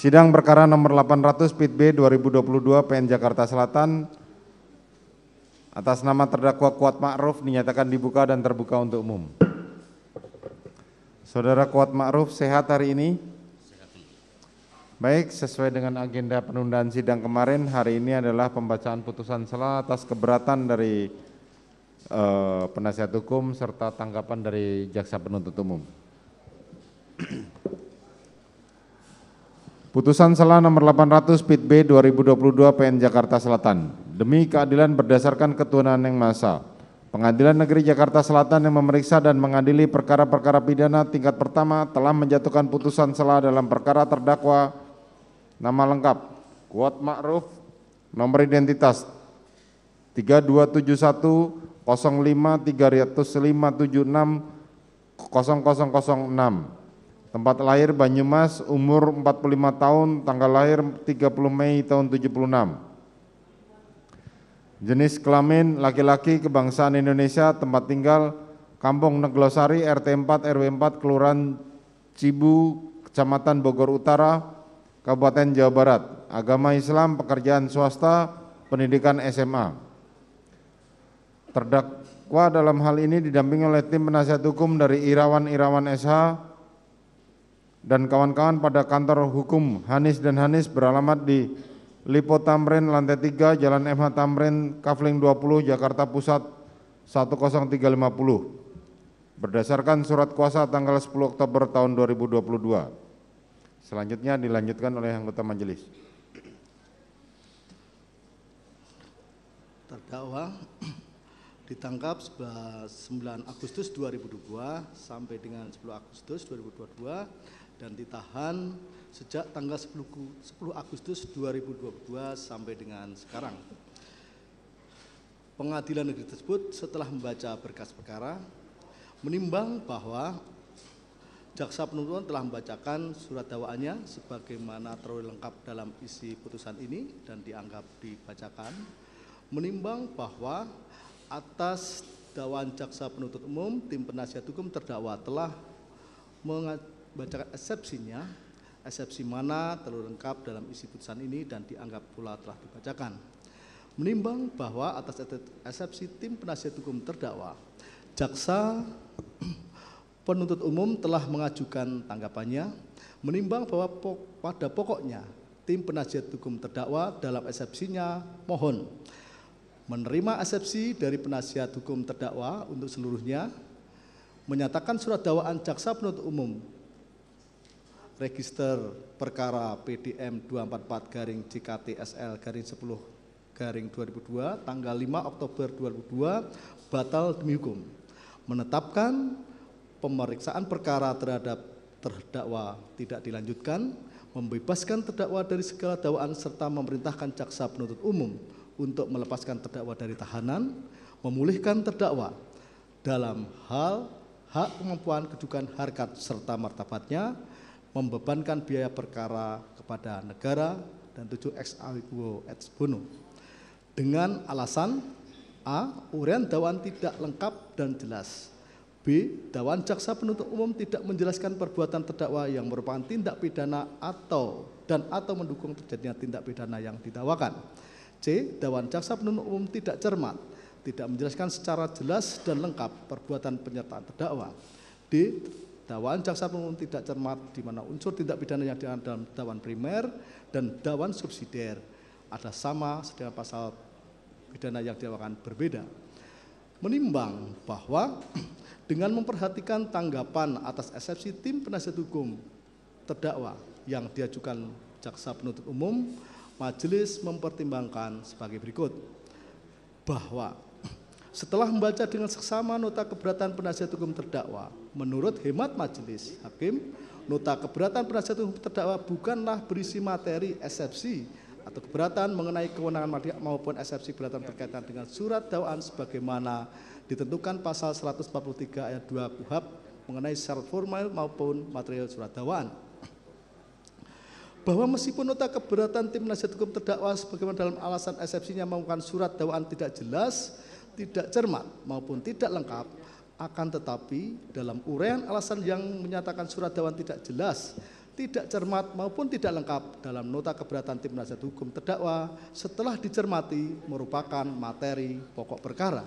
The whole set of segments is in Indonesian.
Sidang perkara nomor 800 PIT B 2022 PN Jakarta Selatan atas nama terdakwa Kuat Ma'ruf dinyatakan dibuka dan terbuka untuk umum. Saudara Kuat Ma'ruf sehat hari ini? Baik, sesuai dengan agenda penundaan sidang kemarin, hari ini adalah pembacaan putusan sela atas keberatan dari penasihat hukum serta tanggapan dari jaksa penuntut umum. Putusan sela nomor 800 PIT B 2022 PN Jakarta Selatan. Demi keadilan berdasarkan ketuhanan yang Maha Esa, Pengadilan Negeri Jakarta Selatan yang memeriksa dan mengadili perkara-perkara pidana tingkat pertama telah menjatuhkan putusan sela dalam perkara terdakwa nama lengkap Kuat Ma'ruf, nomor identitas 3271 05 30576 0006. Tempat lahir Banyumas, umur 45 tahun, tanggal lahir 30 Mei tahun 76. Jenis kelamin laki-laki, kebangsaan Indonesia, tempat tinggal Kampung Neglosari, RT 4 RW 4, Kelurahan Cibu, Kecamatan Bogor Utara, Kabupaten Jawa Barat. Agama Islam, pekerjaan swasta, pendidikan SMA. Terdakwa dalam hal ini didampingi oleh tim penasihat hukum dari Irawan SH dan kawan-kawan pada kantor hukum Hanis dan Hanis beralamat di Lipo Tamrin lantai 3 Jalan MH Tamrin Kafling 20 Jakarta Pusat 10350 berdasarkan surat kuasa tanggal 10 Oktober tahun 2022. Selanjutnya dilanjutkan oleh anggota majelis. Terdakwa ditangkap 9 Agustus 2022 sampai dengan 10 Agustus 2022 dan ditahan sejak tanggal 10 Agustus 2022 sampai dengan sekarang. Pengadilan negeri tersebut setelah membaca berkas perkara menimbang bahwa jaksa penuntut telah membacakan surat dakwaannya sebagaimana terlengkap lengkap dalam isi putusan ini dan dianggap dibacakan, menimbang bahwa atas dakwaan jaksa penuntut umum, tim penasihat hukum terdakwa telah membacakan eksepsinya, eksepsi mana terlalu lengkap dalam isi putusan ini dan dianggap pula telah dibacakan. Menimbang bahwa atas eksepsi tim penasihat hukum terdakwa, jaksa penuntut umum telah mengajukan tanggapannya, menimbang bahwa pada pokoknya tim penasihat hukum terdakwa dalam eksepsinya mohon menerima eksepsi dari penasihat hukum terdakwa untuk seluruhnya, menyatakan surat dakwaan jaksa penuntut umum register perkara PDM 244-JKT-SL-10-2002 tanggal 5 Oktober 2002 batal demi hukum, menetapkan pemeriksaan perkara terhadap terdakwa tidak dilanjutkan, membebaskan terdakwa dari segala dakwaan serta memerintahkan jaksa penuntut umum untuk melepaskan terdakwa dari tahanan, memulihkan terdakwa dalam hal hak kemampuan kedudukan harkat serta martabatnya, membebankan biaya perkara kepada negara dan 7 ex aequo et bono dengan alasan A. Uraian dakwaan tidak lengkap dan jelas, B. Dakwaan jaksa penuntut umum tidak menjelaskan perbuatan terdakwa yang merupakan tindak pidana atau mendukung terjadinya tindak pidana yang didakwakan, C. Dakwaan jaksa penuntut umum tidak cermat, tidak menjelaskan secara jelas dan lengkap perbuatan penyertaan terdakwa, D. Dakwaan jaksa penuntut umum tidak cermat di mana unsur tindak pidana yang diatur dalam dakwaan primer dan dakwaan subsidiar ada sama sedangkan pasal pidana yang didakwakan berbeda. Menimbang bahwa dengan memperhatikan tanggapan atas eksepsi tim penasihat hukum terdakwa yang diajukan jaksa penuntut umum, majelis mempertimbangkan sebagai berikut, bahwa setelah membaca dengan seksama nota keberatan penasihat hukum terdakwa, menurut hemat majelis hakim, nota keberatan penasihat hukum terdakwa bukanlah berisi materi eksepsi atau keberatan mengenai kewenangan maupun eksepsi keberatan berkaitan dengan surat dakwaan sebagaimana ditentukan pasal 143 ayat 2 KUHP mengenai syarat formal maupun material surat dakwaan. Bahwa meskipun nota keberatan tim penasihat hukum terdakwa sebagaimana dalam alasan eksepsinya merupakan surat dakwaan tidak jelas, tidak cermat maupun tidak lengkap, akan tetapi dalam uraian alasan yang menyatakan surat dakwaan tidak jelas, tidak cermat maupun tidak lengkap dalam nota keberatan tim penasihat hukum terdakwa setelah dicermati merupakan materi pokok perkara.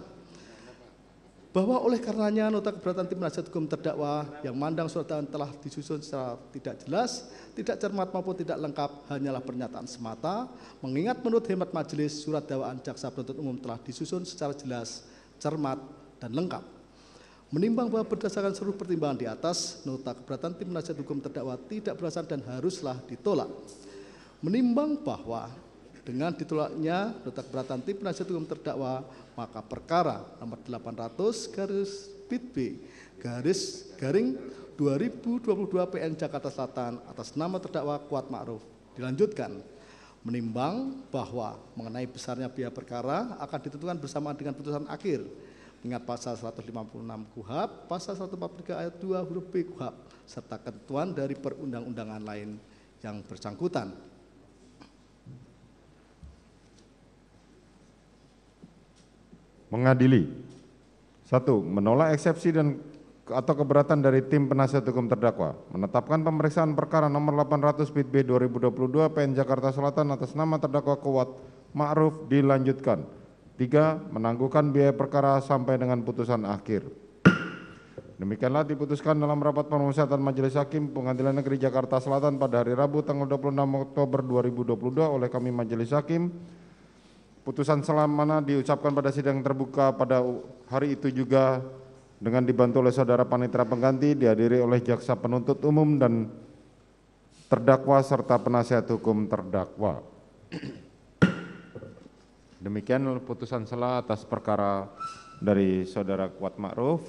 Bahwa oleh karenanya nota keberatan tim penasihat hukum terdakwa yang mandang surat dakwaan telah disusun secara tidak jelas, tidak cermat maupun tidak lengkap hanyalah pernyataan semata, mengingat menurut hemat majelis surat dakwaan jaksa penuntut umum telah disusun secara jelas, cermat, dan lengkap. Menimbang bahwa berdasarkan seluruh pertimbangan di atas, nota keberatan tim penasihat hukum terdakwa tidak berdasar dan haruslah ditolak. Menimbang bahwa dengan ditolaknya nota keberatan tim penasihat hukum terdakwa, maka perkara nomor 800/PB/2022 PN Jakarta Selatan atas nama terdakwa Kuat Ma'ruf dilanjutkan. Menimbang bahwa mengenai besarnya biaya perkara akan ditentukan bersamaan dengan putusan akhir. Ingat pasal 156 KUHP, pasal 143 ayat 2 huruf B KUHP, serta ketentuan dari perundang-undangan lain yang bersangkutan. Mengadili. 1. Menolak eksepsi dan atau keberatan dari tim penasihat hukum terdakwa. Menetapkan pemeriksaan perkara nomor 800/PB/2022 PN Jakarta Selatan atas nama terdakwa Kuat Ma'ruf dilanjutkan. 3. Menangguhkan biaya perkara sampai dengan putusan akhir. Demikianlah diputuskan dalam rapat permusyawaratan Majelis Hakim Pengadilan Negeri Jakarta Selatan pada hari Rabu tanggal 26 Oktober 2022 oleh kami Majelis Hakim. Putusan selamana diucapkan pada sidang terbuka pada hari itu juga dengan dibantu oleh saudara panitera pengganti, dihadiri oleh jaksa penuntut umum dan terdakwa serta penasihat hukum terdakwa. Demikian putusan sela atas perkara dari saudara Kuat Ma'ruf.